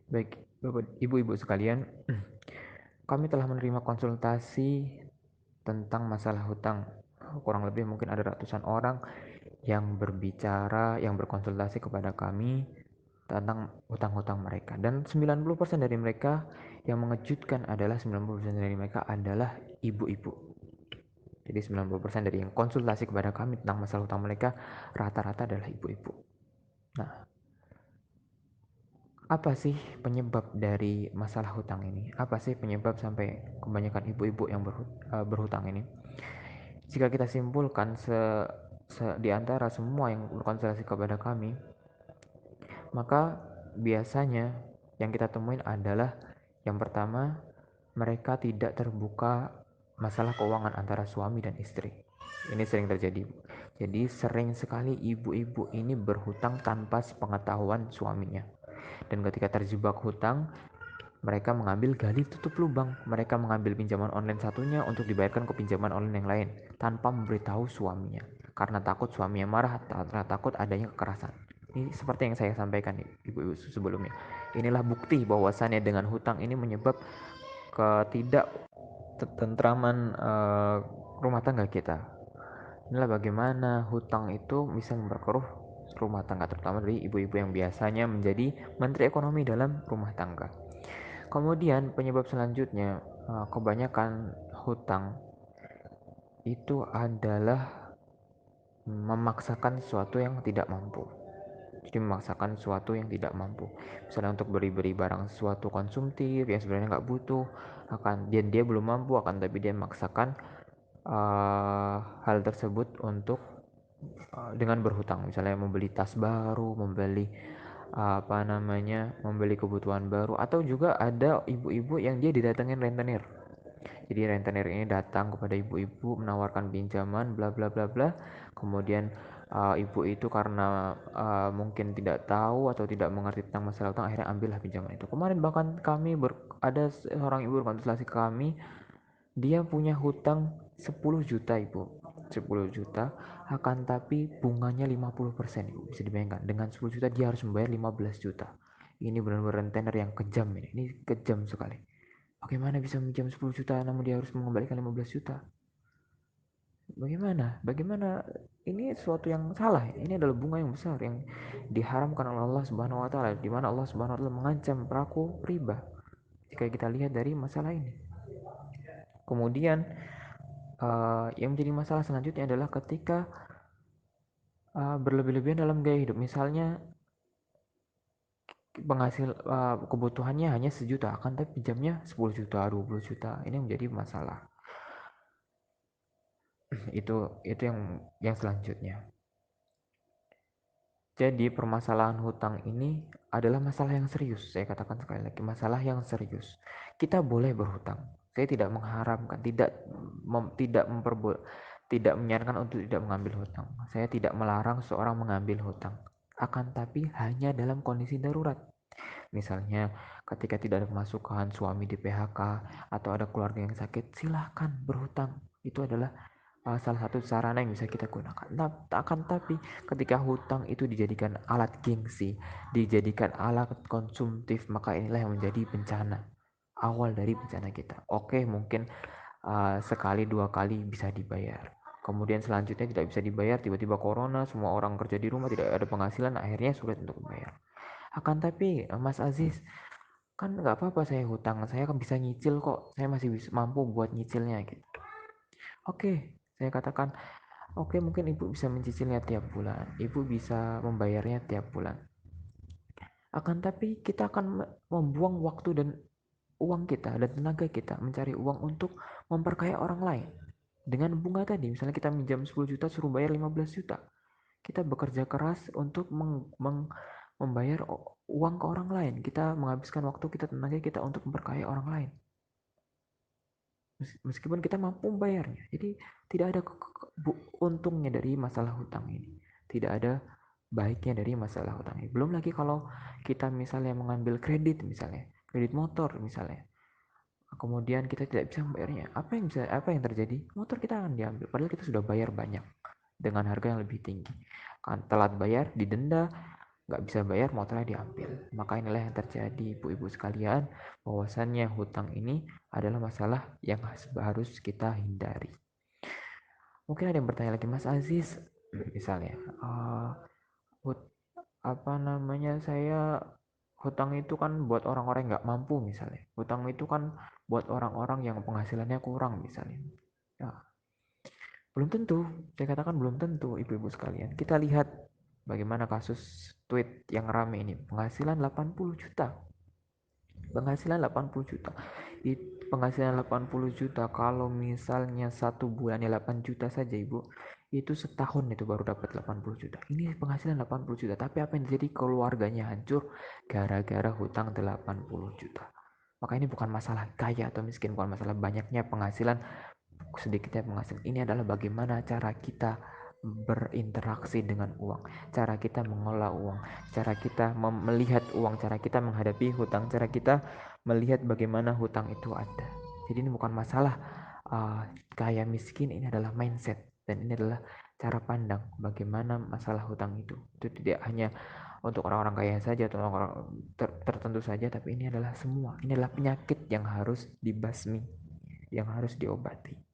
Baik, Bapak Ibu-ibu sekalian, kami telah menerima konsultasi tentang masalah hutang. Kurang lebih mungkin ada ratusan orang yang berbicara, yang berkonsultasi kepada kami tentang hutang-hutang mereka. Dan 90% dari mereka, yang mengejutkan adalah 90% dari mereka adalah ibu-ibu. Jadi 90% dari yang konsultasi kepada kami tentang masalah hutang mereka rata-rata adalah ibu-ibu. Nah, apa sih penyebab dari masalah hutang ini? Apa sih penyebab sampai kebanyakan ibu-ibu yang berhutang ini? Jika kita simpulkan di antara semua yang berkonsultasi kepada kami, maka biasanya yang kita temuin adalah yang pertama, mereka tidak terbuka masalah keuangan antara suami dan istri. Ini sering terjadi. Jadi sering sekali ibu-ibu ini berhutang tanpa sepengetahuan suaminya. Dan ketika terjebak hutang, mereka mengambil gali tutup lubang. Mereka mengambil pinjaman online satunya untuk dibayarkan ke pinjaman online yang lain tanpa memberitahu suaminya. Karena takut suaminya marah, karena takut adanya kekerasan. Ini seperti yang saya sampaikan ibu-ibu sebelumnya. Inilah bukti bahwasannya dengan hutang ini menyebab ketidak tentraman rumah tangga kita. Inilah bagaimana hutang itu bisa memperkeruh rumah tangga, terutama dari ibu-ibu yang biasanya menjadi menteri ekonomi dalam rumah tangga. Kemudian penyebab selanjutnya, kebanyakan hutang itu adalah memaksakan sesuatu yang tidak mampu. Jadi memaksakan sesuatu yang tidak mampu. Misalnya untuk beri barang sesuatu konsumtif yang sebenarnya nggak butuh, dia belum mampu, akan tapi dia memaksakan hal tersebut untuk dengan berhutang. Misalnya membeli tas baru, membeli kebutuhan baru, atau juga ada ibu-ibu yang dia didatengin rentenir. Jadi rentenir ini datang kepada ibu-ibu menawarkan pinjaman bla bla bla bla. Kemudian ibu itu karena mungkin tidak tahu atau tidak mengerti tentang masalah utang, akhirnya ambillah pinjaman itu. Kemarin bahkan ada seorang ibu berkonsultasi ke kami, dia punya hutang 10 juta ibu, 10 juta, akan tapi bunganya 50%, ibu. Bisa dibayangkan, dengan 10 juta dia harus membayar 15 juta. Ini benar-benar rentenir yang kejam ini kejam sekali. Bagaimana bisa meminjam 10 juta namun dia harus mengembalikan 15 juta? Bagaimana? Bagaimana? Ini sesuatu yang salah. Ini adalah bunga yang besar yang diharamkan oleh Allah Subhanahu wa taala, di mana Allah Subhanahu wa taala mengancam pelaku riba. Jika kita lihat dari masalah ini. Kemudian yang menjadi masalah selanjutnya adalah ketika berlebih-lebihan dalam gaya hidup. Misalnya kebutuhannya hanya 1 juta, akan tapi pinjamnya 10 juta, 20 juta. Ini menjadi masalah. itu yang selanjutnya. Jadi permasalahan hutang ini adalah masalah yang serius. Saya katakan sekali lagi, masalah yang serius. Kita boleh berhutang. Saya tidak mengharamkan, tidak menyarankan untuk tidak mengambil hutang. Saya tidak melarang seorang mengambil hutang. Akan tapi hanya dalam kondisi darurat. Misalnya ketika tidak ada pemasukan, suami di PHK, atau ada keluarga yang sakit, silahkan berhutang. Itu adalah salah satu sarana yang bisa kita gunakan. Nah, akan tapi ketika hutang itu dijadikan alat gengsi, dijadikan alat konsumtif, maka inilah yang menjadi bencana. Awal dari bencana kita. Oke, mungkin sekali dua kali bisa dibayar. Kemudian selanjutnya tidak bisa dibayar, tiba-tiba corona, semua orang kerja di rumah, tidak ada penghasilan, akhirnya sulit untuk membayar. Akan tapi Mas Aziz, kan nggak apa-apa saya hutang, saya kan bisa nyicil kok, saya masih bisa mampu buat nyicilnya gitu. Oke, saya katakan, oke, mungkin ibu bisa mencicilnya tiap bulan, ibu bisa membayarnya tiap bulan. Akan tapi kita akan membuang waktu dan uang kita dan tenaga kita mencari uang untuk memperkaya orang lain. Dengan bunga tadi, misalnya kita minjam 10 juta suruh bayar 15 juta. Kita bekerja keras untuk membayar uang ke orang lain. Kita menghabiskan waktu kita, tenaga kita untuk memperkaya orang lain. Meskipun kita mampu membayarnya. Jadi tidak ada untungnya dari masalah hutang ini. Tidak ada baiknya dari masalah hutang ini. Belum lagi kalau kita misalnya mengambil kredit, misalnya kredit motor misalnya, kemudian kita tidak bisa membayarnya, apa yang terjadi? Motor kita akan diambil padahal kita sudah bayar banyak dengan harga yang lebih tinggi. Kan telat bayar, didenda, nggak bisa bayar, motornya diambil. Maka inilah yang terjadi, ibu-ibu sekalian, bahwasannya hutang ini adalah masalah yang harus kita hindari. Mungkin ada yang bertanya lagi, Mas Aziz, misalnya, apa namanya, saya hutang itu kan buat orang-orang nggak mampu misalnya. Hutang itu kan buat orang-orang yang penghasilannya kurang misalnya. Nah, belum tentu, saya katakan belum tentu, ibu-ibu sekalian. Kita lihat bagaimana kasus tweet yang rame ini, penghasilan 80 juta. Penghasilan 80 juta. Penghasilan 80 juta, kalau misalnya satu bulannya 8 juta saja, Ibu, itu setahun itu baru dapat 80 juta. Ini penghasilan 80 juta, tapi apa yang terjadi, keluarganya hancur gara-gara hutang 80 juta. Maka ini bukan masalah kaya atau miskin, bukan masalah banyaknya penghasilan, sedikitnya penghasilan. Ini adalah bagaimana cara kita berinteraksi dengan uang, cara kita mengelola uang, cara kita melihat uang, cara kita menghadapi hutang, cara kita melihat bagaimana hutang itu ada. Jadi ini bukan masalah kaya miskin, ini adalah mindset, dan ini adalah cara pandang bagaimana masalah hutang itu tidak hanya untuk orang-orang kaya saja atau orang-orang tertentu saja, tapi ini adalah semua, ini adalah penyakit yang harus dibasmi, yang harus diobati.